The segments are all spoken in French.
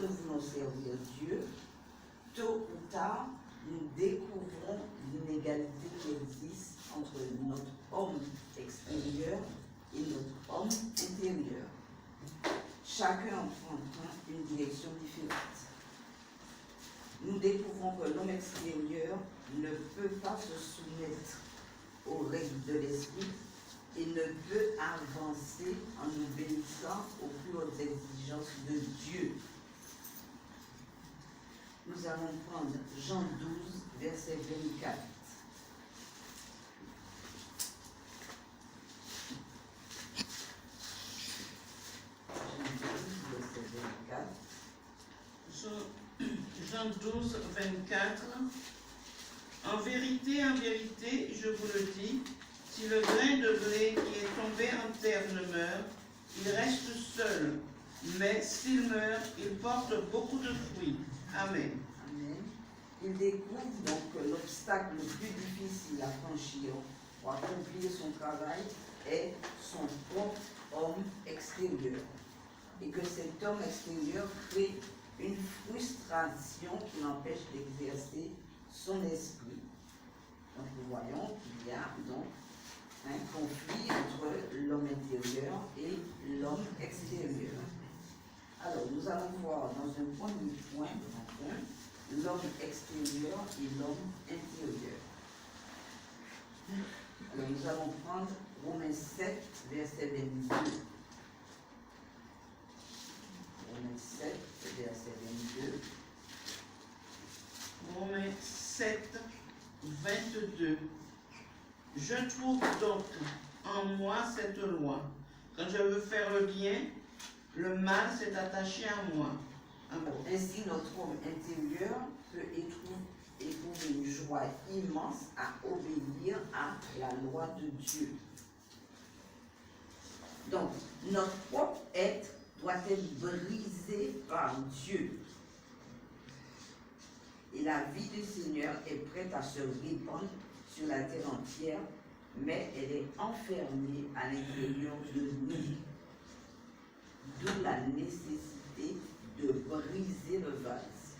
nous voulons servir Dieu, tôt ou tard, nous découvrons l'inégalité qui existe entre notre homme extérieur et notre homme intérieur. Chacun emprunte une direction différente. Nous découvrons que l'homme extérieur ne peut pas se soumettre aux règles de l'esprit et ne peut avancer en obéissant aux plus hautes exigences de Dieu. Nous allons prendre Jean 12, verset 24. Jean 12, 24. En vérité, je vous le dis, si le grain de blé qui est tombé en terre ne meurt, il reste seul. Mais s'il meurt, il porte beaucoup de fruits. Amen. Amen. Il découvre donc que l'obstacle le plus difficile à franchir pour accomplir son travail est son propre homme extérieur. Et que cet homme extérieur crée une frustration qui l'empêche d'exercer son esprit. Donc nous voyons qu'il y a donc un conflit entre l'homme intérieur et l'homme extérieur. Alors nous allons voir dans un premier point, l'homme extérieur et l'homme intérieur. Alors nous allons prendre Romains 7, verset 22. Romains 7, verset 22. Romains 7, 22. Je trouve donc en moi cette loi. Quand je veux faire le bien, le mal s'est attaché à moi. Ainsi, notre homme intérieur peut éprouver une joie immense à obéir à la loi de Dieu. Donc, notre propre être doit être brisé par Dieu. Et la vie du Seigneur est prête à se répandre sur la terre entière, mais elle est enfermée à l'intérieur de nous. D'où la nécessité de briser le vase.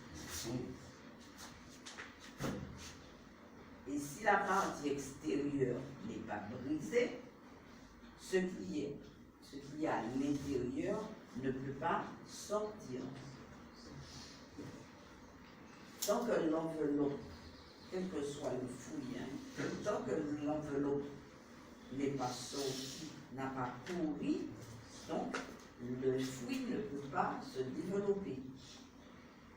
Et si la partie extérieure n'est pas brisée, ce qui est à l'intérieur ne peut pas sortir. Tant que l'enveloppe, quel que soit le fouillis, tant que l'enveloppe n'est pas sortie, n'a pas pourri, donc le fruit ne peut pas se développer.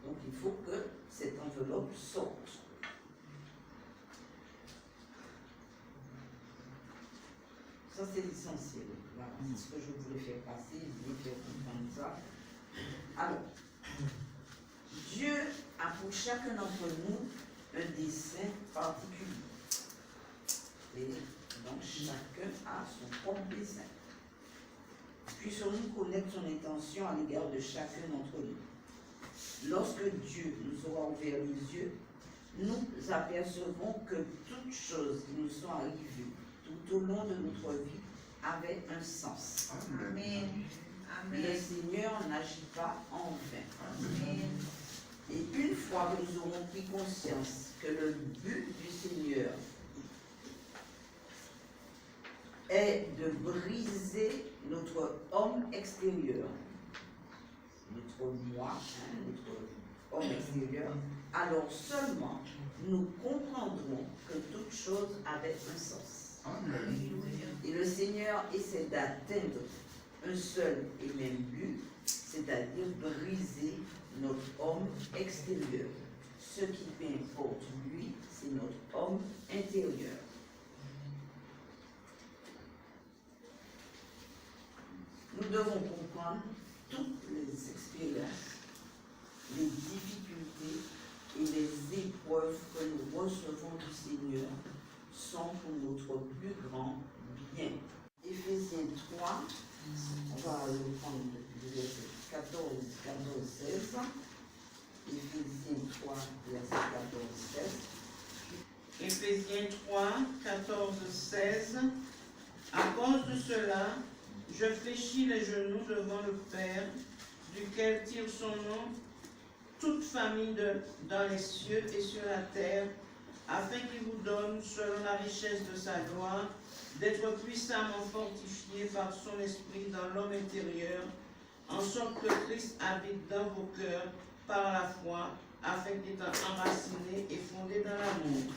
Donc il faut que cette enveloppe sorte. Ça c'est l'essentiel. Voilà, c'est ce que je voulais faire passer, je voulais faire comprendre ça. Alors, Dieu a pour chacun d'entre nous un dessein particulier. Et donc chacun a son propre dessein. Puissions-nous connaître son intention à l'égard de chacun d'entre nous. Lorsque Dieu nous aura ouvert les yeux, nous apercevrons que toutes choses qui nous sont arrivées tout au long de notre vie avaient un sens. Amen. Le Seigneur n'agit pas en vain. Amen. Et une fois que nous aurons pris conscience que le but du Seigneur est de briser notre homme extérieur, notre moi, notre homme extérieur, alors seulement nous comprendrons que toute chose avait un sens. Amen. Et le Seigneur essaie d'atteindre un seul et même but, c'est-à-dire briser notre homme extérieur. Ce qui importe lui, c'est notre homme intérieur. Nous devons comprendre toutes les expériences, les difficultés et les épreuves que nous recevons du Seigneur sont pour notre plus grand bien. Éphésiens 3, on va le prendre depuis le verset 14, 16. Éphésiens 3, verset 14, 16. Éphésiens 3, 14, 16. À cause de cela, je fléchis les genoux devant le Père, duquel tire son nom toute famille dans les cieux et sur la terre, afin qu'il vous donne, selon la richesse de sa gloire, d'être puissamment fortifié par son esprit dans l'homme intérieur, en sorte que Christ habite dans vos cœurs par la foi, afin qu'étant enraciné et fondé dans l'amour.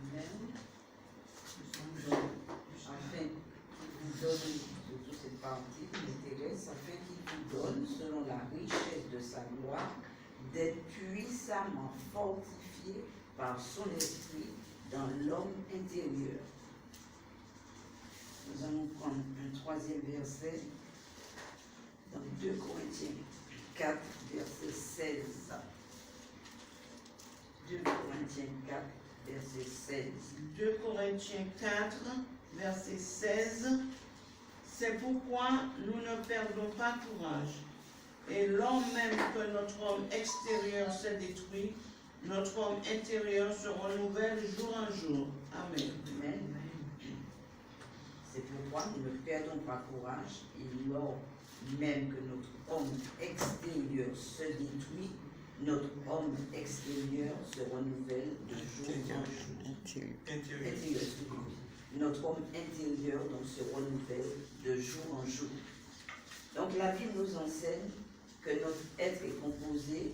Amen. Donc, afin qu'il vous donne, surtout cette partie qui m'intéresse, afin qu'il vous donne, selon la richesse de sa gloire, d'être puissamment fortifié par son esprit dans l'homme intérieur. Nous allons prendre un troisième verset dans 2 Corinthiens 4, verset 16. 2 Corinthiens 4, verset 16. 2 Corinthiens 4, verset 16. C'est pourquoi nous ne perdons pas courage. Et lors même que notre homme extérieur s'est détruit, notre homme intérieur se renouvelle jour en jour. Amen. Amen. C'est pourquoi nous ne perdons pas courage. Et lors même que notre homme extérieur se détruit, notre homme extérieur se renouvelle de jour en jour. Intérieur. Notre homme intérieur donc se renouvelle de jour en jour. Donc la Bible nous enseigne que notre être est composé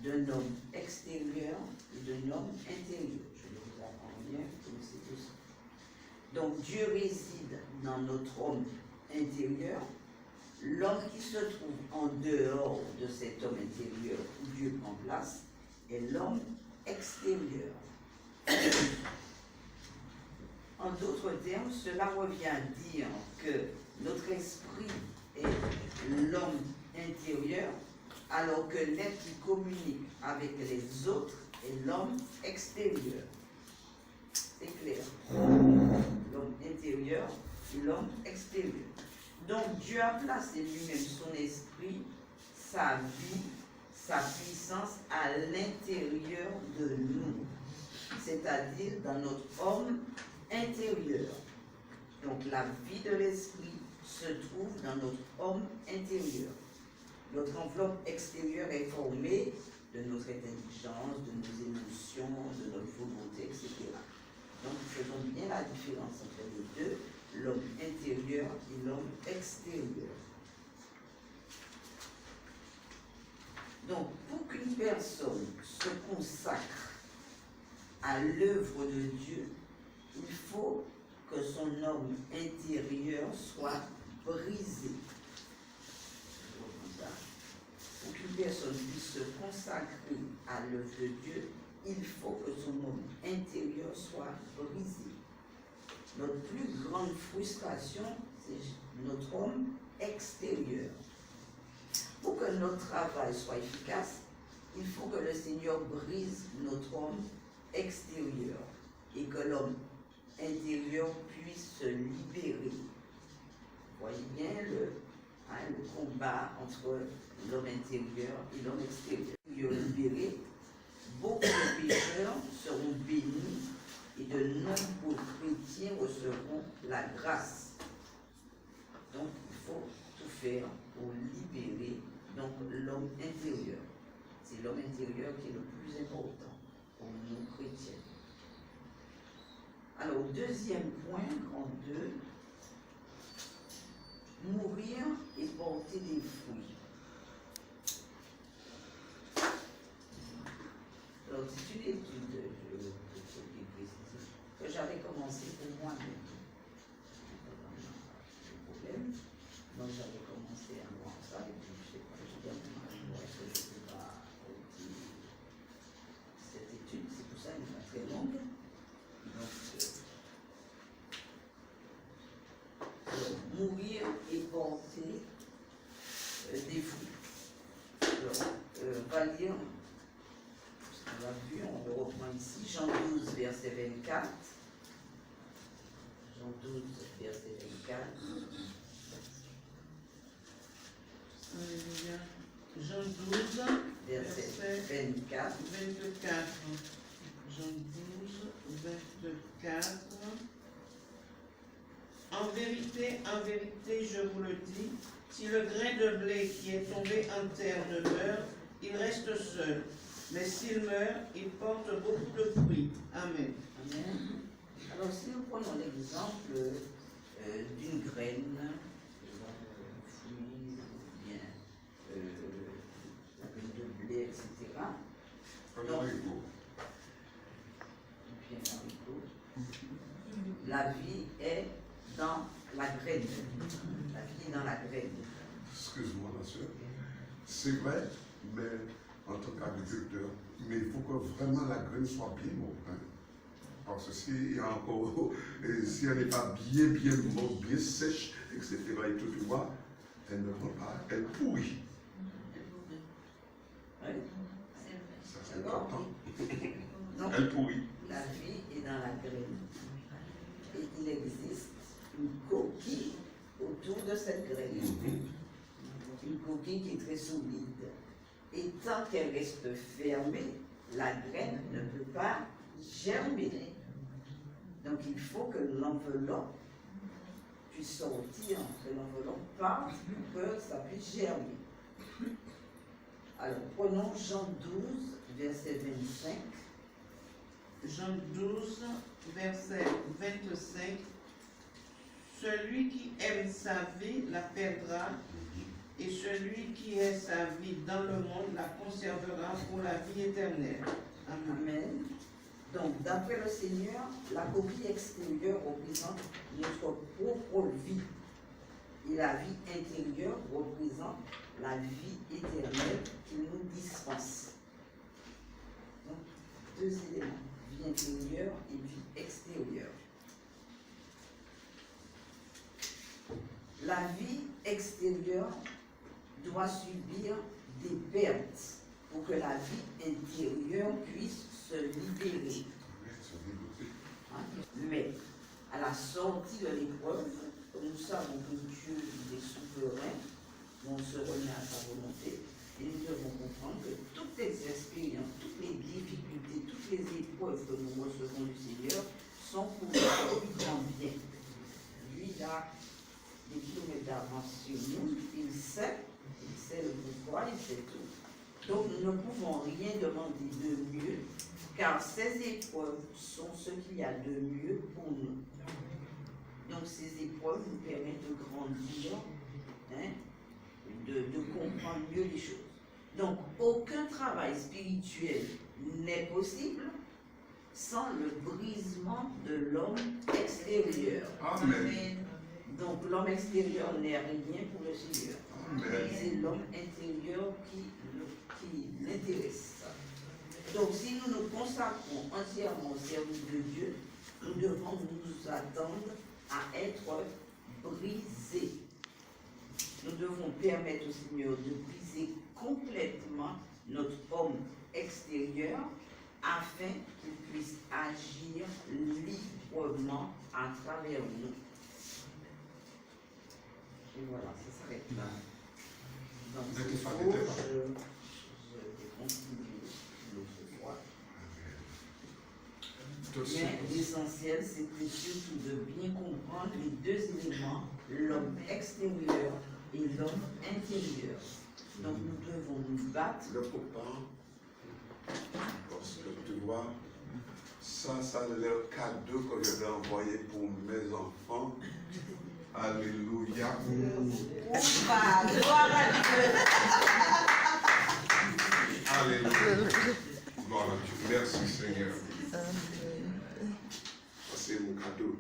d'un homme extérieur et d'un homme intérieur. Je vais vous apprendre bien, vous connaissez tout ça. Donc Dieu réside dans notre homme intérieur. L'homme qui se trouve en dehors de cet homme intérieur où Dieu prend place est l'homme extérieur. En d'autres termes, cela revient à dire que notre esprit est l'homme intérieur, alors que l'être qui communique avec les autres est l'homme extérieur. C'est clair. L'homme intérieur et l'homme extérieur. Donc Dieu a placé lui-même son esprit, sa vie, sa puissance à l'intérieur de nous, c'est-à-dire dans notre homme intérieur. Donc la vie de l'esprit se trouve dans notre homme intérieur. Notre enveloppe extérieure est formée de notre intelligence, de nos émotions, de notre volonté, etc. Donc faisons bien la différence entre les deux, l'homme intérieur et l'homme extérieur. Donc pour qu'une personne se consacre à l'œuvre de Dieu, il faut que son homme intérieur soit brisé. Pour qu'une personne puisse se consacrer à l'œuvre de Dieu, il faut que son homme intérieur soit brisé. Notre plus grande frustration, c'est notre homme extérieur. Pour que notre travail soit efficace, il faut que le Seigneur brise notre homme extérieur et que l'homme intérieur puisse se libérer. Vous voyez bien le combat entre l'homme intérieur et l'homme extérieur. Libéré, beaucoup de pécheurs seront bénis et de nombreux chrétiens recevront la grâce. Donc il faut tout faire pour libérer donc l'homme intérieur. C'est l'homme intérieur qui est le plus important pour nous chrétiens. Alors, deuxième point, grand 2, mourir et porter des fruits. Alors, c'est une étude que j'avais commencé pour moi-même. Le problème, donc j'avais commencé à voir ça, et puis je sais pas, je dis à mon mari, est-ce que je ne peux pas continuer cette étude, c'est pour ça qu'elle n'est pas très longue. Donc, mourir et porter des fruits. Alors, on va lire, on l'a vu, on le reprend ici, Jean 12, verset 24. Jean 12, verset 24. Jean 12, verset 24. 24. Jean 12, 24. En vérité, je vous le dis, si le grain de blé qui est tombé en terre demeure, il reste seul. Mais s'il meurt, il porte beaucoup de fruits. Amen. Amen. Alors, si nous prenons l'exemple d'une graine, fruit, ou bien la graine de blé, etc. Donc, bien haricot. La vie est dans la graine. La vie est dans la graine. Excuse-moi, ma soeur. C'est vrai, mais en tant qu'agriculteur, mais il faut que vraiment la graine soit bien morte. Hein. Parce que s'il y a encore, si elle n'est pas bien morte, bien sèche, etc., et tout, tu vois, elle ne prend pas, elle pourrit. Oui. Ça, c'est important. Donc, Elle pourrit. la vie est dans la graine. Et il existe une coquille autour de cette graine. Une coquille qui est très solide. Et tant qu'elle reste fermée, la graine ne peut pas germer. Donc il faut que l'enveloppe puisse sortir, que l'enveloppe parte pour que ça puisse germer. Alors prenons Jean 12, verset 25. Jean 12, verset 25. Celui qui aime sa vie la perdra, et celui qui est sa vie dans le monde la conservera pour la vie éternelle. Amen. Amen. Donc, d'après le Seigneur, la coquille extérieure représente notre propre vie. Et la vie intérieure représente la vie éternelle qu'il nous dispense. Donc, deux éléments, vie intérieure et vie extérieure. La vie extérieure doit subir des pertes pour que la vie intérieure puisse se libérer. Mais à la sortie de l'épreuve, nous savons que Dieu est souverain, on se remet à sa volonté, et nous devons comprendre que toutes les expériences, toutes les difficultés, toutes les épreuves que nous recevons du Seigneur sont pour notre plus grand bien. Lui, il a des kilomètres d'avance sur nous, il sait le pourquoi, il sait tout. Donc nous ne pouvons rien demander de mieux, car ces épreuves sont ce qu'il y a de mieux pour nous. Donc ces épreuves nous permettent de grandir, hein, de comprendre mieux les choses. Donc aucun travail spirituel n'est possible sans le brisement de l'homme extérieur. Amen. Donc l'homme extérieur n'est rien pour le Seigneur. Amen. C'est l'homme intérieur qui l'intéresse. Donc si nous nous consacrons entièrement au service de Dieu, nous devons nous attendre à être brisés. Nous devons permettre au Seigneur de briser complètement notre homme extérieur afin qu'il puisse agir librement à travers nous. Et voilà, ça s'arrête là. Donc, je vais continuer l'autre fois. Mais l'essentiel, c'était surtout de bien comprendre les deux éléments, l'homme extérieur et l'homme intérieur. Donc nous devons nous battre. Le copain, parce que tu vois, ça c'est le cadeau que je vais envoyer pour mes enfants. Alléluia. Gloire à Dieu. Alléluia. Gloire à Dieu. Merci Seigneur. C'est mon cadeau.